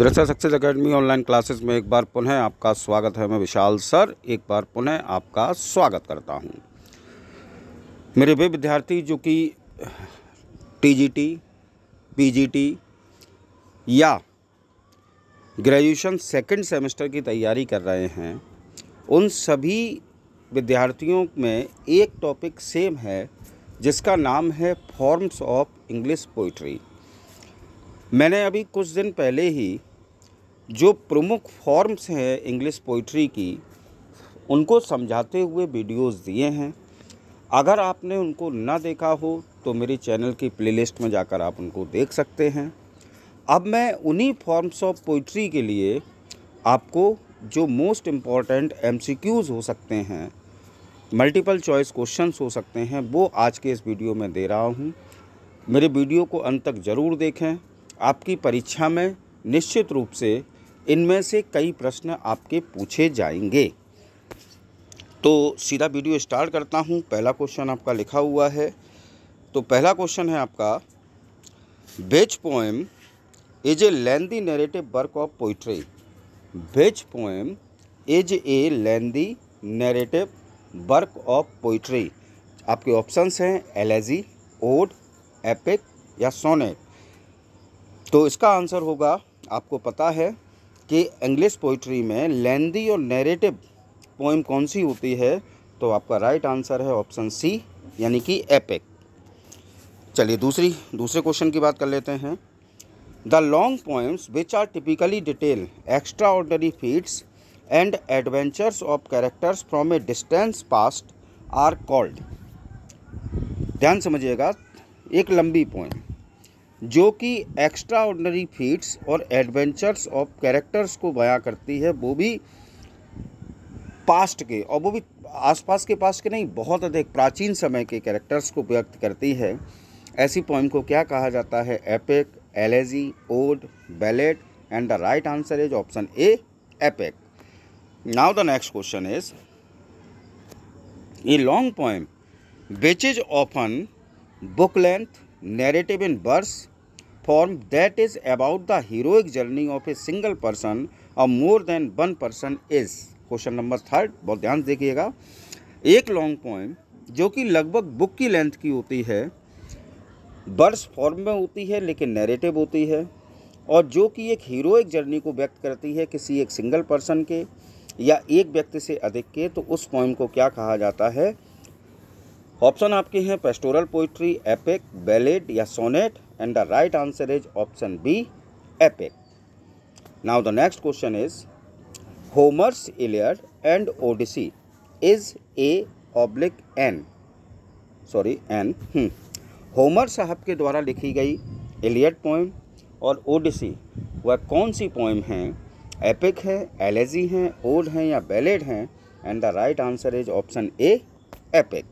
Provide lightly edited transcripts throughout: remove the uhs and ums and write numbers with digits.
दृश्य success academy online classes में एक बार पुनः आपका स्वागत है। मैं विशाल सर एक बार पुनः आपका स्वागत करता हूं। मेरे वे विद्यार्थी जो कि टीजीटी, पीजीटी या ग्रेजुएशन सेकंड सेमेस्टर की तैयारी कर रहे हैं, उन सभी विद्यार्थियों में एक टॉपिक सेम है जिसका नाम है फॉर्म्स ऑफ इंग्लिश पोइट्री। मैंने अभी कुछ दिन पहले ही जो प्रमुख फॉर्म्स हैं इंग्लिश पोइट्री की उनको समझाते हुए वीडियोस दिए हैं। अगर आपने उनको ना देखा हो तो मेरे चैनल की प्लेलिस्ट में जाकर आप उनको देख सकते हैं। अब मैं उन्हीं फॉर्म्स ऑफ पोइट्री के लिए आपको जो मोस्ट इम्पॉर्टेंट एमसीक्यूज़ हो सकते हैं, मल्टीपल चॉइस क्वेश्चंस हो सकते हैं, वो आज के इस वीडियो में दे रहा हूँ। मेरे वीडियो को अंत तक ज़रूर देखें। आपकी परीक्षा में निश्चित रूप से इनमें से कई प्रश्न आपके पूछे जाएंगे। तो सीधा वीडियो स्टार्ट करता हूं। पहला क्वेश्चन आपका लिखा हुआ है। तो पहला क्वेश्चन है आपका, which poem is a lengthy narrative work of poetry. Which poem is a lengthy narrative work of poetry. आपके ऑप्शंस हैं एलेजी, ओड, एपिक या सोनेट। तो इसका आंसर होगा, आपको पता है कि इंग्लिश पोइट्री में लेंथी और नैरेटिव पोएम कौन सी होती है, तो आपका राइट आंसर है ऑप्शन सी, यानी कि एपिक। चलिए दूसरे क्वेश्चन की बात कर लेते हैं। The long poems which are typically detail extraordinary feats and adventures of characters from a distance past are called. ध्यान समझिएगा, एक लंबी पोएम जो कि एक्स्ट्रा ऑर्डिनरी फीट्स और एडवेंचर्स ऑफ कैरेक्टर्स को बयां करती है, वो भी पास्ट के, और वो भी आसपास के पास्ट के नहीं, बहुत अधिक प्राचीन समय के कैरेक्टर्स को व्यक्त करती है, ऐसी पोएम को क्या कहा जाता है? Epic, elegy, ode, ballad. And the right answer is option A, epic. Now the next question is, a long poem which is often book length narrative in verse form that is about the heroic journey of a single person or more than one person is। Question number third, बहुत ध्यान से देखिएगा। एक long poem जो कि लगभग book की length की होती है, वर्स फॉर्म में होती है लेकिन नैरेटिव होती है, और जो कि एक हीरोइक जर्नी को व्यक्त करती है किसी एक सिंगल पर्सन के या एक व्यक्ति से अधिक के, तो उस पोएम को क्या कहा जाता है? ऑप्शन आपके हैं पेस्टोरल पोइट्री, एपिक, बैलेड या sonnet. And the right answer is option B, epic. Now the next question is, Homer's Iliad and Odyssey is a oblique an, sorry an. Homer साहब के द्वारा लिखी गई इलियड पोएम और ओडिसी वह कौन सी poem है? एपिक है, एलेजी हैं, ओड हैं या बैलेड हैं? And the right answer is option A, epic.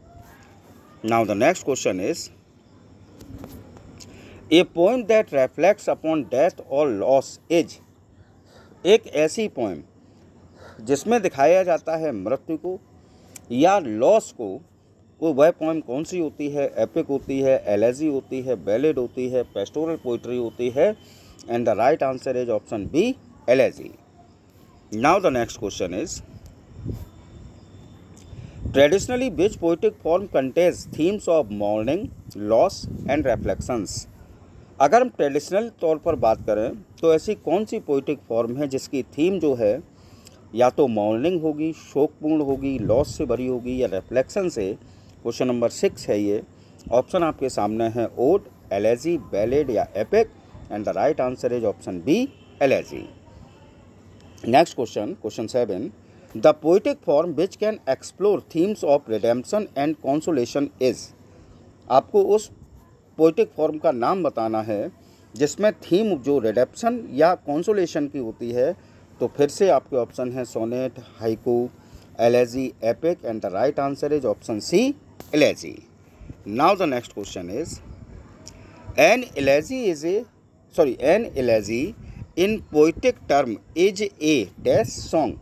Now the next question is, a poem that reflects upon death or loss is। एक ऐसी पोएम जिसमें दिखाया जाता है मृत्यु को या लॉस को, वो वह पोएम कौन सी होती है? एपिक होती है, एलेजी होती है, बैलेड होती है, पेस्टोरल पोइट्री होती है? And the right answer is option B, elegy. Now the next question is, Traditionally, which poetic form contains themes of mourning, loss and reflections। अगर हम ट्रेडिशनल तौर पर बात करें तो ऐसी कौन सी पोइटिक फॉर्म है जिसकी थीम जो है या तो मॉर्निंग होगी, शोकपूर्ण होगी, लॉस से भरी होगी या रिफ्लेक्शन से? क्वेश्चन नंबर 6 है ये। ऑप्शन आपके सामने है ओड, एलेजी, बैलेड या epic. And the right answer is option B, elegy. Next question, question 7, the poetic form which can explore themes of redemption and consolation is. आपको उस poetic form का नाम बताना है जिसमें थीम जो रिडेम्पशन या कॉन्सोलेशन की होती है। तो फिर से आपके ऑप्शन हैं sonnet, haiku, elegy, epic. And the right answer is option C, elegy. Now the next question is, an elegy in poetic term is a dash song.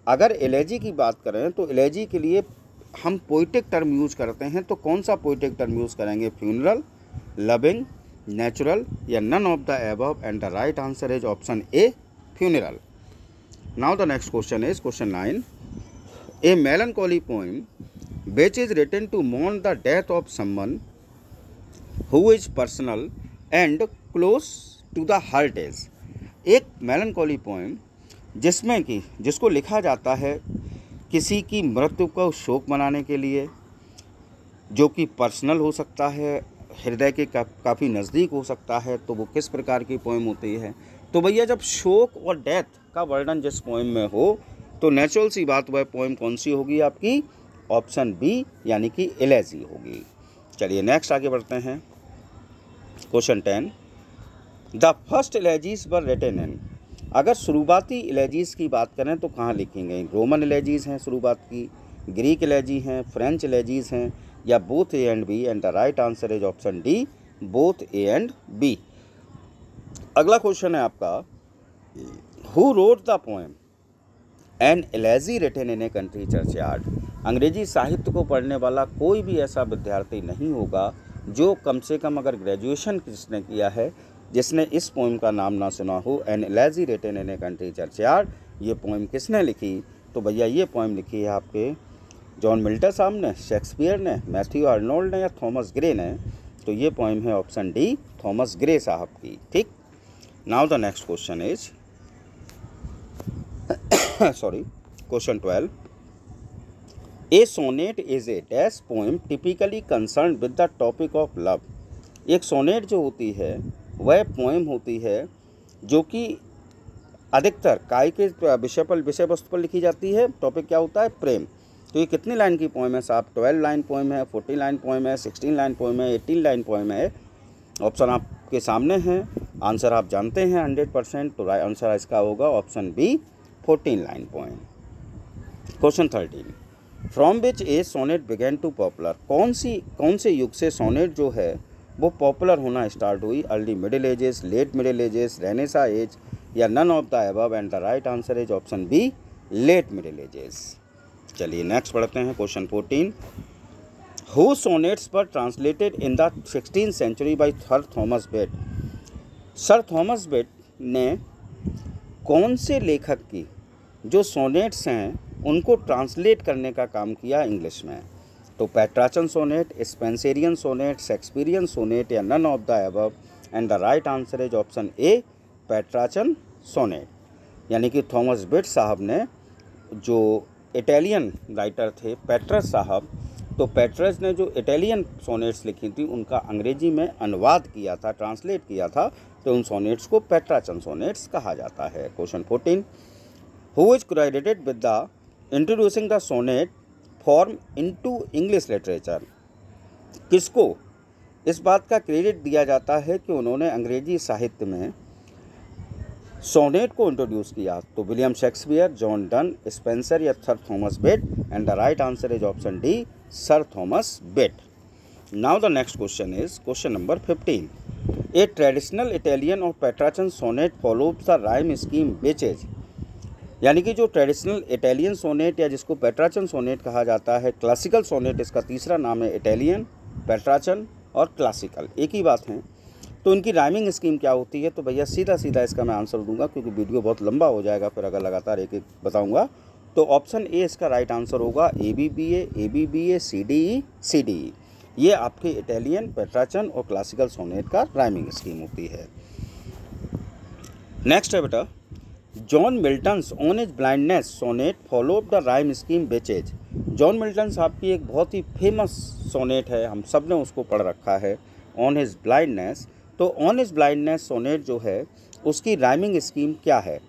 अगर एलेजी की बात करें तो एलेजी के लिए हम पोइटिक टर्म यूज़ करते हैं, तो कौन सा पोइटिक टर्म यूज़ करेंगे? फ्यूनरल, लविंग, natural या none of the above, and the right answer is option A, funeral. Now the next question is question 9. A melancholy poem which is written to mourn the death of someone who is personal and close to the heart is. एक melancholy poem जिसमें कि जिसको लिखा जाता है किसी की मृत्यु को शोक मनाने के लिए, जो कि पर्सनल हो सकता है, हृदय के काफ़ी नज़दीक हो सकता है, तो वो किस प्रकार की पोएम होती है? तो भैया जब शोक और डेथ का वर्णन जिस पोएम में हो तो नेचुरल सी बात वह पोएम कौन सी होगी आपकी? ऑप्शन बी यानी कि एलेजी होगी। चलिए नेक्स्ट आगे बढ़ते हैं। Question 10, the first elegies were written in. अगर शुरुआती एलेजीज की बात करें तो कहाँ लिखेंगे? रोमन एलेजीज हैं शुरुआत की, ग्रीक एलेजी हैं, फ्रेंच एलेजीज हैं, या both A and B? And the right answer is option D, both A and B. अगला क्वेश्चन है आपका, who wrote the poem an elegy written in a country churchyard. अंग्रेजी साहित्य को पढ़ने वाला कोई भी ऐसा विद्यार्थी नहीं होगा जो कम से कम अगर ग्रेजुएशन जिसने किया है, जिसने इस पोएम का नाम ना सुना हो, an elegy written in a country churchyard. ये पोएम किसने लिखी? तो भैया ये पोएम लिखी है आपके जॉन मिल्टन साहब ने, शेक्सपियर ने, मैथ्यू आर्नोल्ड ने या थॉमस ग्रे ने? तो ये पोएम है ऑप्शन डी, थॉमस ग्रे साहब की। ठीक। Now the next question is question 12, a sonnet is a dash poem typically concern with the topic of love. एक सोनेट जो होती है वह पोएम होती है जो कि अधिकतर काय के विषय वस्तु पर लिखी जाती है। टॉपिक क्या होता है? प्रेम। तो ये कितनी लाइन की पोएम है साहब? 12 लाइन पोएम है, 14 लाइन पोएम है, 16 लाइन पोएम है, 18 लाइन पोएम है? ऑप्शन आपके सामने है, आंसर आप जानते हैं 100%, तो आंसर इसका होगा option B, 14 line poem. Question 13, from which age sonnet begin to popular. कौन से युग से सोनेट जो है वो पॉपुलर होना स्टार्ट हुई? Early middle ages, late middle ages, renaissance age, या none of the above? And the right answer is option B, late middle ages. चलिए नेक्स्ट पढ़ते हैं। Question 14, who sonnets were translated in the 16th century by sir Thomas Wyatt. Sir Thomas Wyatt ने कौन से लेखक की जो sonnets हैं उनको ट्रांसलेट करने का काम किया इंग्लिश में? तो Petrarchan sonnet, Spenserian sonnet, Shakespearean sonnet, या none of the above? And the right answer is option A, Petrarchan sonnet. यानी कि थॉमस बेट साहब ने, जो इटालियन राइटर थे पेट्रस साहब, तो पेट्रस ने जो इटालियन सोनेट्स लिखी थी उनका अंग्रेजी में अनुवाद किया था, ट्रांसलेट किया था, तो उन सोनेट्स को पेट्राचन सोनेट्स कहा जाता है। Question 14, who is credited with the introducing the sonnet form into English literature. किसको इस बात का क्रेडिट दिया जाता है कि उन्होंने अंग्रेजी साहित्य में सोनेट को इंट्रोड्यूस किया? तो William Shakespeare, John Donne, Spenser, या sir Thomas Wyatt? And the right answer is option D, sir Thomas Wyatt. Now the next question is question number 15, a traditional Italian और Petrarchan sonnet follows the rhyme scheme which is. यानी कि जो traditional Italian sonnet या जिसको पेट्राचन sonnet कहा जाता है, classical sonnet इसका तीसरा नाम है, इटालियन, पेट्राचन और क्लासिकल एक ही बात है। तो इनकी राइमिंग स्कीम क्या होती है? तो भैया सीधा इसका मैं आंसर दूंगा क्योंकि वीडियो बहुत लंबा हो जाएगा फिर अगर लगातार एक एक बताऊंगा। तो ऑप्शन ए इसका राइट आंसर होगा, ABBA, CDE। ये आपके इटालियन, पेट्राचन और क्लासिकल सोनेट का राइमिंग स्कीम होती है। नेक्स्ट है बेटा, John Milton's on his blindness sonnet followed the rhyme scheme which is. John Milton साहब की एक बहुत ही फेमस सोनेट है, हम सब ने उसको पढ़ रखा है, ऑन हिज ब्लाइंडनेस। तो ऑन हिज ब्लाइंडनेस सोनेट जो है उसकी राइमिंग स्कीम क्या है?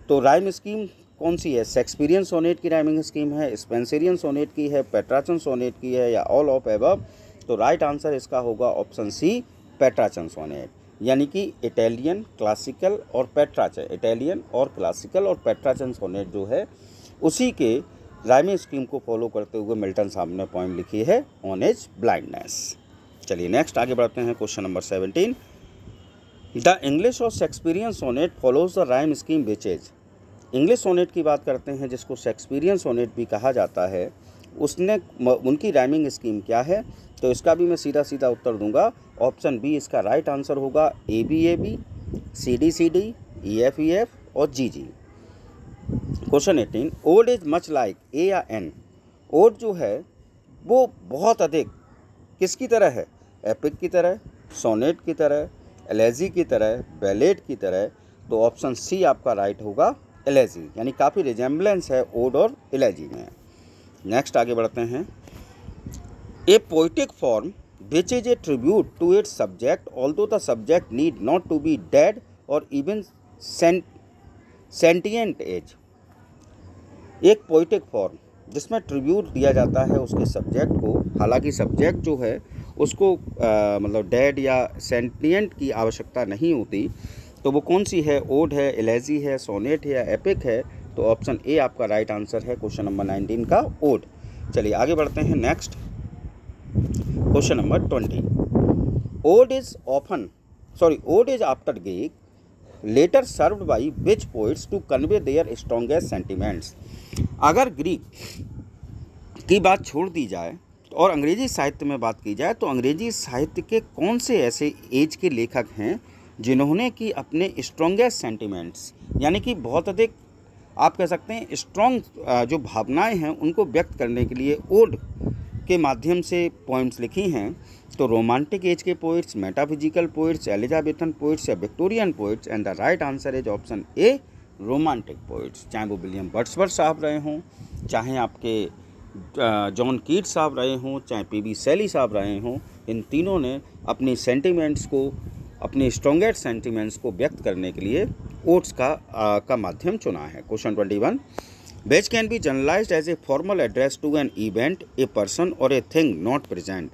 तो राइम स्कीम कौन सी है? शेक्सपियरियन सोनेट की राइमिंग स्कीम है, स्पेंसेरियन सोनेट की है, पेट्राचन सोनेट की है, या ऑल ऑफ एबव? तो राइट आंसर इसका होगा ऑप्शन सी, पेट्राचन सोनेट। यानी कि इटालियन, क्लासिकल और पेट्राचन, इटालियन और क्लासिकल और पेट्राचन सोनेट जो है उसी के राइमिंग स्कीम को फॉलो करते हुए मिल्टन साहब ने पोएम लिखी है, ऑन हिज ब्लाइंडनेस। चलिए नेक्स्ट आगे बढ़ते हैं। क्वेश्चन नंबर 17, द इंग्लिश और Shakespearean sonnet follows the rhyme scheme which is. English sonnet की बात करते हैं जिसको शेक्सपियरियन सोनेट भी कहा जाता है, उसने उनकी राइमिंग स्कीम क्या है? तो इसका भी मैं सीधा सीधा उत्तर दूंगा, ऑप्शन बी इसका राइट आंसर होगा। A B, C D, E F और G. Question 18, ode is much like A या एन। ओड जो है वो बहुत अधिक किसकी तरह है? एपिक की तरह, सोनेट की तरह, एलेजी की तरह, बैलेड की तरह। तो ऑप्शन सी आपका राइट होगा, एलेजी, यानी काफ़ी रिजेम्बलेंस है ओड और एलेजी में। नेक्स्ट आगे बढ़ते हैं। A poetic form which is a tribute to its subject although the subject need not to be dead और इवन सेंटिएंट एज। एक पोइटिक फॉर्म जिसमें ट्रिब्यूट दिया जाता है उसके सब्जेक्ट को, हालांकि सब्जेक्ट जो है उसको मतलब डेड या सेंटिएंट की आवश्यकता नहीं होती, तो वो कौन सी है? ओड है, एलेजी है, सोनेट है या एपिक है? तो ऑप्शन ए आपका राइट आंसर है क्वेश्चन नंबर 19 का, ओड। चलिए आगे बढ़ते हैं। Next question number 20, ode is after Greek letter served by which poets to convey their strongest sentiments. अगर ग्रीक की बात छोड़ दी जाए और अंग्रेजी साहित्य में बात की जाए, तो अंग्रेजी साहित्य के कौन से ऐसे एज के लेखक हैं जिन्होंने कि अपने स्ट्रॉन्गेस्ट सेंटिमेंट्स, यानी कि बहुत अधिक आप कह सकते हैं स्ट्रॉन्ग जो भावनाएं हैं उनको व्यक्त करने के लिए ओड के माध्यम से पोइम्स लिखी हैं? तो रोमांटिक एज के poets, metaphysical poets, Elizabethan poets या Victorian poets. And the right answer is option A, romantic poets. चाहे वो विलियम वर्ड्सवर्थ साहब रहे हों, चाहे आपके जॉन कीट्स साहब रहे हों, चाहे पी.बी. शेली साहब रहे हों, इन तीनों ने अपनी सेंटिमेंट्स को, अपने स्ट्रॉन्गेस्ट सेंटिमेंट्स को व्यक्त करने के लिए ओड्स का माध्यम चुना है। Question 21, which can be generalized as a formal address to an event, a person और ए थिंग नॉट प्रेजेंट।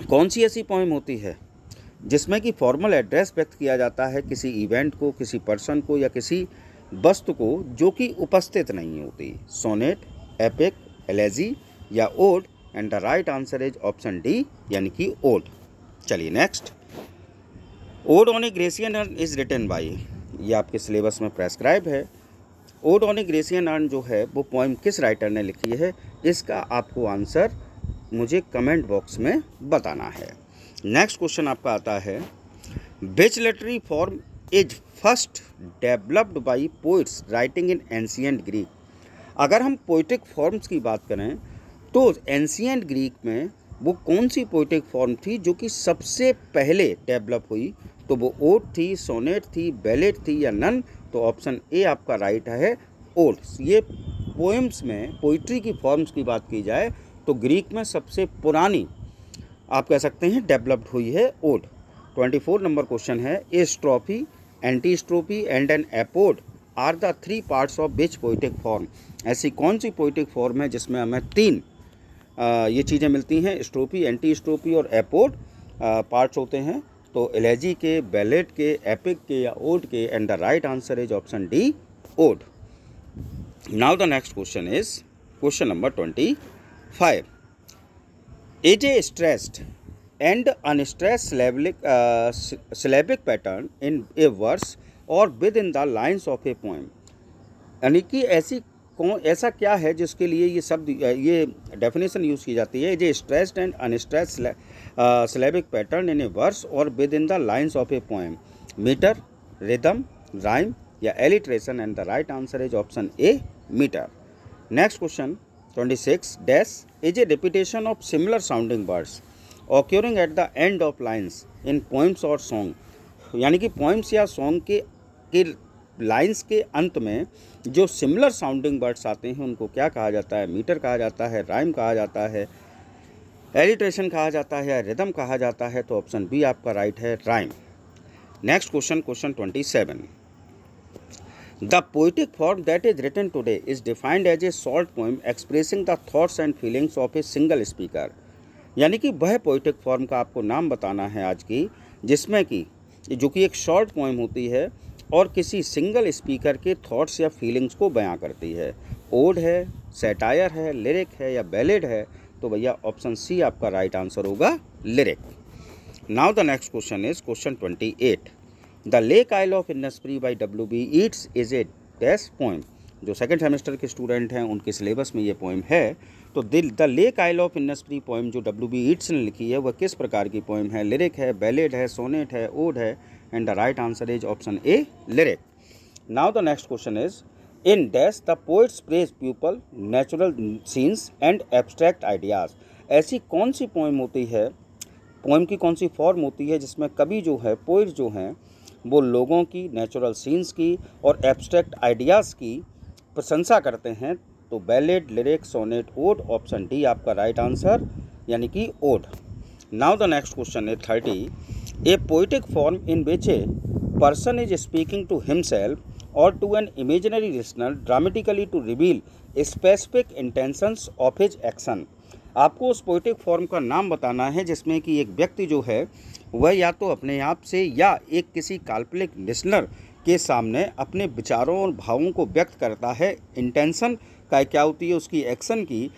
कौन सी ऐसी पोएम होती है जिसमें कि फॉर्मल एड्रेस व्यक्त किया जाता है किसी इवेंट को, किसी पर्सन को या किसी वस्तु को जो कि उपस्थित नहीं होती? सोनेट, एपिक, एलेजी या ode? And the right answer is option D, यानी कि ओड। चलिए next, ode on a Grecian urn is written by, ये आपके सिलेबस में प्रेस्क्राइब है। Ode on a Grecian urn जो है वो पोएम किस राइटर ने लिखी है? इसका आपको आंसर मुझे कमेंट बॉक्स में बताना है। नेक्स्ट क्वेश्चन आपका आता है, विच literary form is first developed by poets writing in ancient Greek. अगर हम पोइटिक फॉर्म्स की बात करें तो एंशिएंट ग्रीक में वो कौन सी पोइटिक फॉर्म थी जो कि सबसे पहले डेवलप हुई? तो वो ओड थी, सोनेट थी, बैलेड थी या नन? तो ऑप्शन ए आपका राइट है, ओड। ये पोएम्स में पोइट्री की फॉर्म्स की बात की जाए तो ग्रीक में सबसे पुरानी आप कह सकते हैं डेवलप्ड हुई है ओड। 24 नंबर क्वेश्चन है, a strophe, antistrophe and an epode are the 3 parts of which poetic form. ऐसी कौन सी पोइटिक फॉर्म है जिसमें हमें 3 ये चीज़ें मिलती हैं? स्ट्रोफी, एंटी-स्ट्रोफी और एपोड पार्ट्स होते हैं। तो एलेजी के, बैलेड के, एपिक के या ओड के? And the right answer is option D, ode. Now the next question is question number 25, is a stressed and unstressed syllabic pattern in a verse or within the lines of a poem। यानी कि ऐसा क्या है जिसके लिए ये शब्द, ये डेफिनेशन यूज़ की जाती है? जे stressed and unstressed syllabic pattern in a verse और within the lines of a poem. Meter, rhythm, rhyme या alliteration? And the right answer is option A, meter. Next question 26, dash is a repetition of similar sounding words occurring at the end of lines in poems और song. यानी कि poems या song के lines के अंत में जो similar sounding words आते हैं उनको क्या कहा जाता है? मीटर कहा जाता है, राइम कहा जाता है, एलिट्रेशन कहा जाता है या रिदम कहा जाता है? तो ऑप्शन बी आपका राइट है, rhyme. Next question 27, the poetic form that is written today is defined as a short poem expressing the thoughts and feelings of a single speaker. यानी कि वह पोइटिक फॉर्म का आपको नाम बताना है आज की जिसमें कि जो कि एक शॉर्ट पोएम होती है और किसी सिंगल स्पीकर के थॉट्स या फीलिंग्स को बयां करती है। ओड है, सैटायर है, लिरिक है या बैलेड है? तो भैया ऑप्शन सी आपका राइट आंसर होगा, lyric. Now the next question is question 28, the lake isle of Innisfree by W.B. Yeats is a dash poem जो सेकंड सेमेस्टर के स्टूडेंट हैं उनके सिलेबस में ये पोइम है। तो the lake isle of Innisfree poem जो W.B. ईट्स ने लिखी है वह किस प्रकार की पोइम है? लिरिक है, बैलेड है, सोनेट है, ओड है, and the right answer is option A, lyric. Now the next question is in dash the poets praise people, natural scenes and abstract ideas. ऐसी कौन सी पोइम होती है, पोइम की कौन सी फॉर्म होती है जिसमें कवि जो है, पोइट जो हैं, वो लोगों की, नेचुरल सीन्स की और एब्स्ट्रैक्ट आइडियाज़ की प्रशंसा करते हैं? तो ballad, lyric, sonnet, ode, option D आपका राइट आंसर यानी कि ode. Now the next question is 30। A poetic form in which a person is speaking to himself और to an imaginary listener dramatically to reveal specific intentions of his action. आपको उस poetic form का नाम बताना है जिसमें कि एक व्यक्ति जो है वह या तो अपने आप से या एक किसी काल्पनिक लिसनर के सामने अपने विचारों और भावों को व्यक्त करता है। इंटेंशन का क्या होती है, उसकी एक्शन की,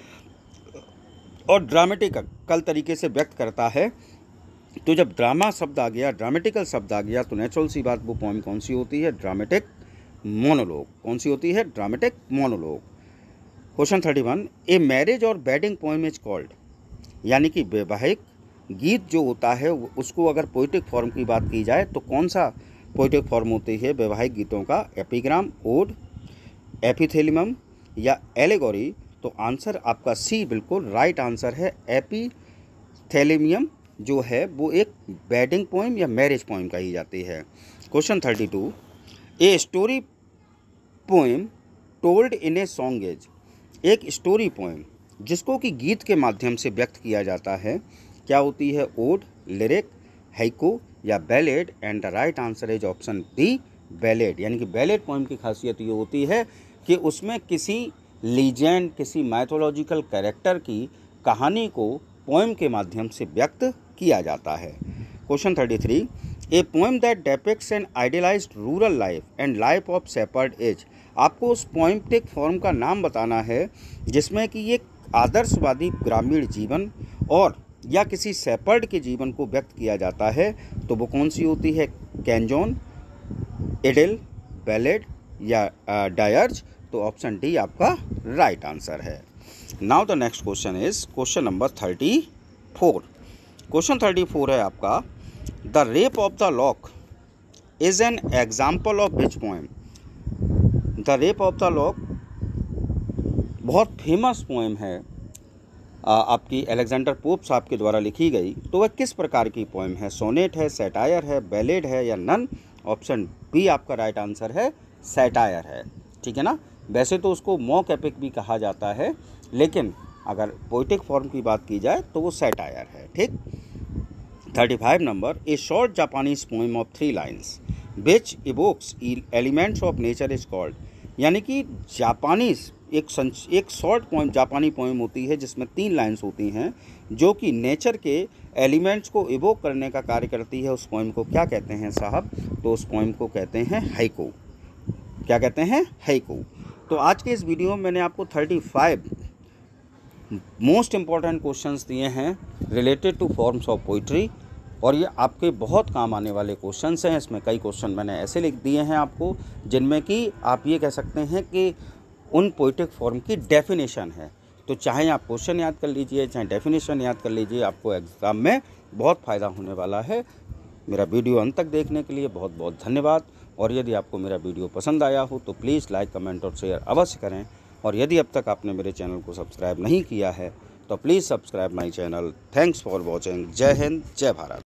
और ड्रामेटिकल तरीके से व्यक्त करता है। तो जब ड्रामा शब्द आ गया, ड्रामेटिकल शब्द आ गया, तो नेचुरल सी बात वो पोइम कौन सी होती है? Dramatic monologue. कौन सी होती है? Dramatic monologue. Question 31। A marriage और वेडिंग पोइम इज कॉल्ड, यानी कि वैवाहिक गीत जो होता है उसको अगर पोइटिक फॉर्म की बात की जाए तो कौन सा पोइटिक फॉर्म होती है वैवाहिक गीतों का? एपिग्राम, ओड, एपिथेलियम या एलेगोरी? तो आंसर आपका सी बिल्कुल राइट आंसर है। एपिथेलियम जो है वो एक वेडिंग पोइम या मैरिज पोइम कही जाती है। Question 32। A story poem told in a song is, एक स्टोरी पोइम जिसको कि गीत के माध्यम से व्यक्त किया जाता है, क्या होती है? ओड, लिरिक, हाइकू या ballad? And the right answer is option D, ballad. यानी कि बैलेड पोइम की खासियत ये होती है कि उसमें किसी लीजेंड, किसी माइथोलॉजिकल कैरेक्टर की कहानी को पोइम के माध्यम से व्यक्त किया जाता है। Question 33। A poem that depicts an idealised rural life and life of shepherd is. आपको उस पोइमेटिक फॉर्म का नाम बताना है जिसमें कि एक आदर्शवादी ग्रामीण जीवन और या किसी शेपर्ड के जीवन को व्यक्त किया जाता है। तो वो कौन सी होती है? कैंजोन, इडिल, बैलेड या डायर्ज? तो ऑप्शन डी आपका राइट आंसर है। Now the next question is question number 34। Question 34 है आपका, the rape of the lock is an example of which poem. The rape of the lock बहुत फेमस पोएम है, आपकी Alexander pope साहब के द्वारा लिखी गई। तो वह किस प्रकार की पोएम है? सोनेट है, सैटायर है, बैलेड है या नन? ऑप्शन बी आपका राइट आंसर है, सैटायर है। ठीक है ना। वैसे तो उसको मॉक एपिक भी कहा जाता है, लेकिन अगर पोइटिक फॉर्म की बात की जाए तो वो सैटायर है। ठीक। 35 number. A short Japanese poem of 3 lines which evokes elements of nature is called. यानी कि जापानीज एक शॉर्ट पोएम, जापानी पोएम होती है जिसमें 3 लाइन्स होती हैं जो कि नेचर के एलिमेंट्स को इवोक करने का कार्य करती है। उस पोएम को क्या कहते हैं साहब? तो उस पोएम को कहते हैं हाइकू। क्या कहते हैं? हाइकू। तो आज के इस वीडियो में मैंने आपको 35 मोस्ट इम्पॉर्टेंट क्वेश्चंस दिए हैं related two forms of poetry, और ये आपके बहुत काम आने वाले क्वेश्चंस हैं। इसमें कई क्वेश्चन मैंने ऐसे लिख दिए हैं आपको जिनमें कि आप ये कह सकते हैं कि उन पोइटिक फॉर्म की डेफिनेशन है। तो चाहे आप क्वेश्चन याद कर लीजिए, चाहे डेफिनेशन याद कर लीजिए, आपको एग्ज़ाम में बहुत फ़ायदा होने वाला है। मेरा वीडियो अंत तक देखने के लिए बहुत बहुत धन्यवाद। और यदि आपको मेरा वीडियो पसंद आया हो तो प्लीज़ लाइक, कमेंट और शेयर अवश्य करें। और यदि अब तक आपने मेरे चैनल को सब्सक्राइब नहीं किया है तो please subscribe my channel. Thanks for watching. जय हिंद, जय भारत।